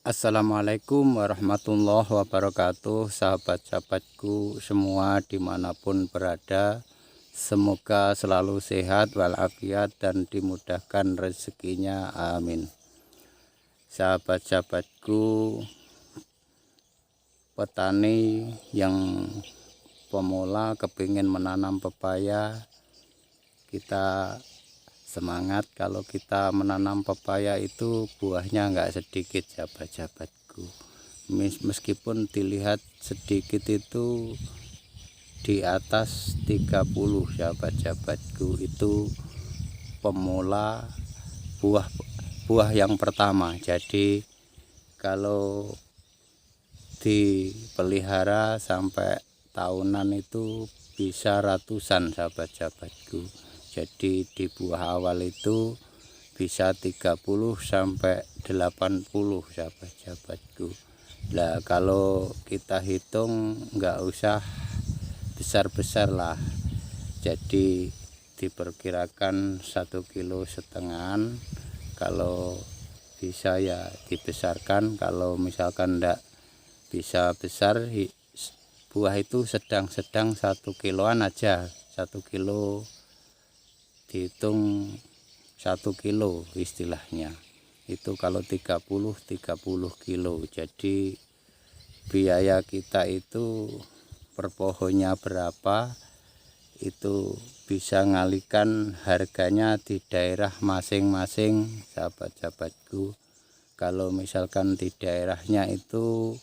Assalamualaikum warahmatullahi wabarakatuh, sahabat-sahabatku semua dimanapun berada. Semoga selalu sehat walafiat dan dimudahkan rezekinya, amin. Sahabat-sahabatku petani yang pemula kepingin menanam pepaya, kita semangat. Kalau kita menanam pepaya itu buahnya nggak sedikit, sahabat-sahabatku. Meskipun dilihat sedikit itu di atas 30, sahabat-sahabatku. Itu pemula buah yang pertama. Jadi kalau dipelihara sampai tahunan itu bisa ratusan, sahabat-sahabatku. Jadi di buah awal itu bisa 30 sampai 80, sahabat-sahabatku. Nah, kalau kita hitung nggak usah besar-besar lah. Jadi diperkirakan 1,5 kilo. Kalau bisa ya dibesarkan. Kalau misalkan enggak bisa besar, buah itu sedang-sedang 1 kiloan aja. 1 kilo dihitung 1 kilo istilahnya. Itu kalau 30 kilo. Jadi biaya kita itu per pohonnya berapa, itu bisa ngalihkan harganya di daerah masing-masing, sahabat-sahabatku. Kalau misalkan di daerahnya itu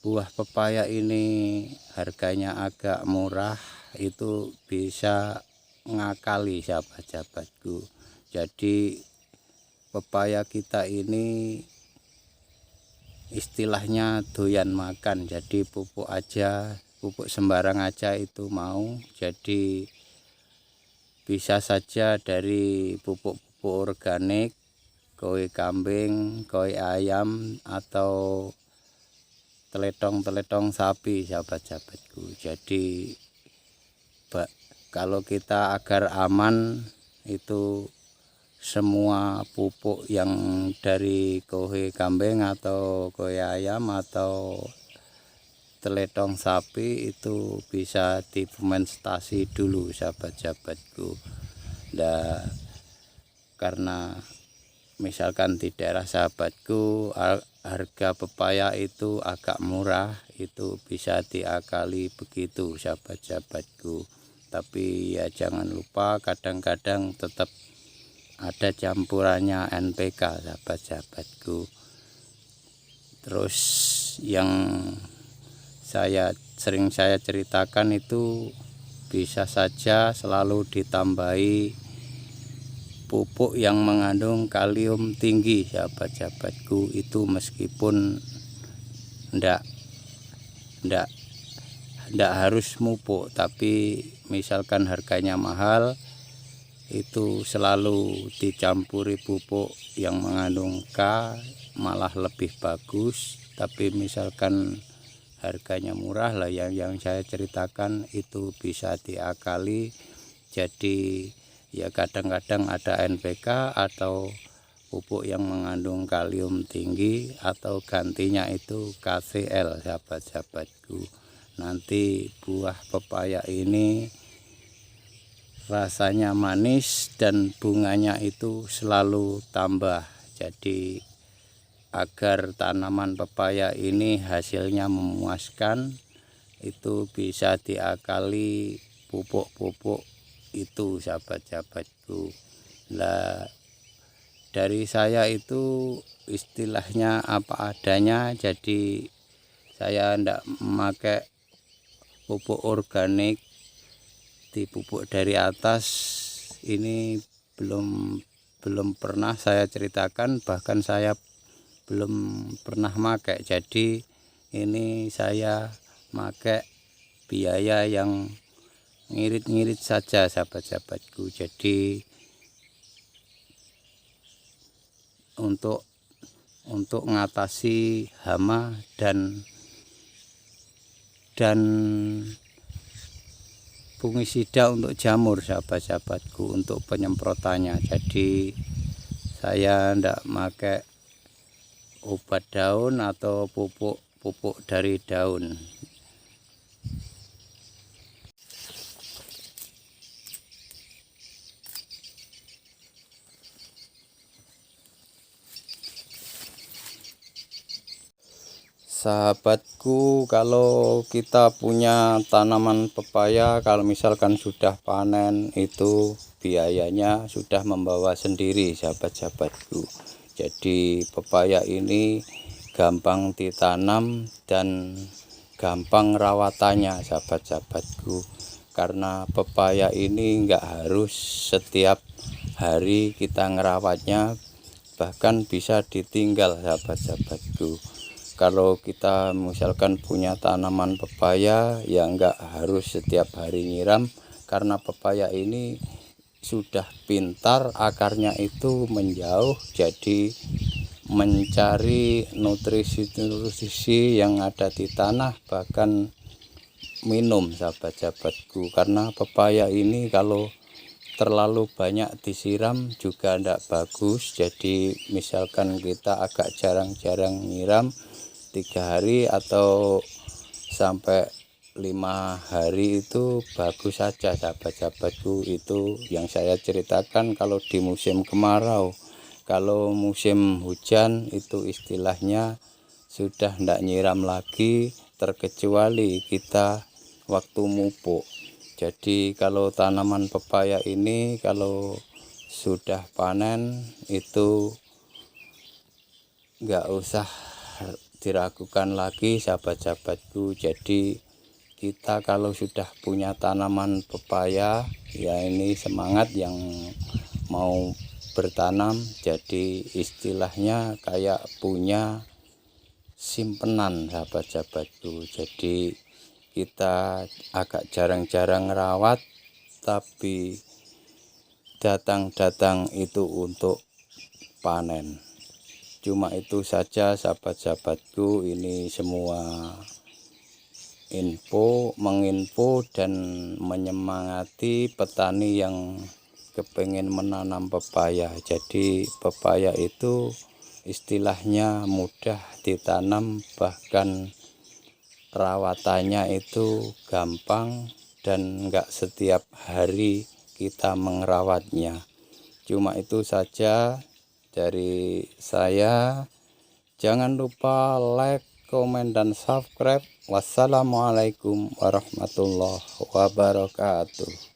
buah pepaya ini harganya agak murah, itu bisa ngakali, sahabat-sahabatku. Jadi pepaya kita ini istilahnya doyan makan. Jadi pupuk sembarang aja itu mau. Jadi bisa saja dari pupuk organik, koi kambing, koi ayam, atau teletong sapi, sahabat-sahabatku. Jadi kalau kita agar aman, itu semua pupuk yang dari koi kambing atau koi ayam atau teletong sapi itu bisa difermentasi dulu, sahabat-sahabatku. Nah, karena misalkan di daerah sahabatku harga pepaya itu agak murah, itu bisa diakali begitu, sahabat-sahabatku. Tapi ya jangan lupa kadang-kadang tetap ada campurannya NPK, sahabat-sahabatku. Terus yang sering saya ceritakan itu bisa saja selalu ditambahi pupuk yang mengandung kalium tinggi, sahabat-sahabatku. Itu meskipun ndak harus mupuk, tapi misalkan harganya mahal, itu selalu dicampuri pupuk yang mengandung K, malah lebih bagus. Tapi misalkan harganya murah lah, yang saya ceritakan itu bisa diakali. Jadi ya kadang-kadang ada NPK atau pupuk yang mengandung kalium tinggi, atau gantinya itu KCL, sahabat-sahabatku. Nanti buah pepaya ini rasanya manis dan bunganya itu selalu tambah. Jadi agar tanaman pepaya ini hasilnya memuaskan, itu bisa diakali pupuk-pupuk itu, sahabat-sahabatku. Nah, dari saya itu istilahnya apa adanya. Jadi saya ndak memakai pupuk organik, dipupuk dari atas. Ini belum pernah saya ceritakan, bahkan saya belum pernah pakai. Jadi ini saya pakai biaya yang ngirit-ngirit saja, sahabat-sahabatku. Jadi untuk mengatasi hama dan fungisida untuk jamur, sahabat-sahabatku, untuk penyemprotannya. Jadi saya ndak pakai obat daun atau pupuk dari daun. Sahabatku, kalau kita punya tanaman pepaya, kalau misalkan sudah panen, itu biayanya sudah membawa sendiri, sahabat-sahabatku. Jadi pepaya ini gampang ditanam dan gampang rawatannya, sahabat-sahabatku. Karena pepaya ini enggak harus setiap hari kita ngerawatnya, bahkan bisa ditinggal, sahabat-sahabatku. Kalau kita misalkan punya tanaman pepaya, ya enggak harus setiap hari nyiram, karena pepaya ini sudah pintar, akarnya itu menjauh, jadi mencari nutrisi yang ada di tanah, bahkan minum, sahabat-sahabatku. Karena pepaya ini kalau terlalu banyak disiram juga tidak bagus. Jadi misalkan kita agak jarang-jarang nyiram, 3 hari atau sampai 5 hari itu bagus saja, sahabat-sahabatku. Itu yang saya ceritakan kalau di musim kemarau. Kalau musim hujan itu istilahnya sudah tidak nyiram lagi, terkecuali kita waktu mupuk. Jadi kalau tanaman pepaya ini kalau sudah panen itu nggak usah diragukan lagi, sahabat-sahabatku. Jadi kita kalau sudah punya tanaman pepaya, ya ini semangat yang mau bertanam. Jadi istilahnya kayak punya simpenan, sahabat-sahabatku. Jadi kita agak jarang-jarang rawat, tapi datang-datang itu untuk panen. Cuma itu saja, sahabat-sahabatku. Ini semua menginfo dan menyemangati petani yang kepengen menanam pepaya. Jadi pepaya itu istilahnya mudah ditanam, bahkan rawatannya itu gampang dan enggak setiap hari kita merawatnya. Cuma itu saja dari saya. Jangan lupa like, komen, dan subscribe. Wassalamualaikum warahmatullahi wabarakatuh.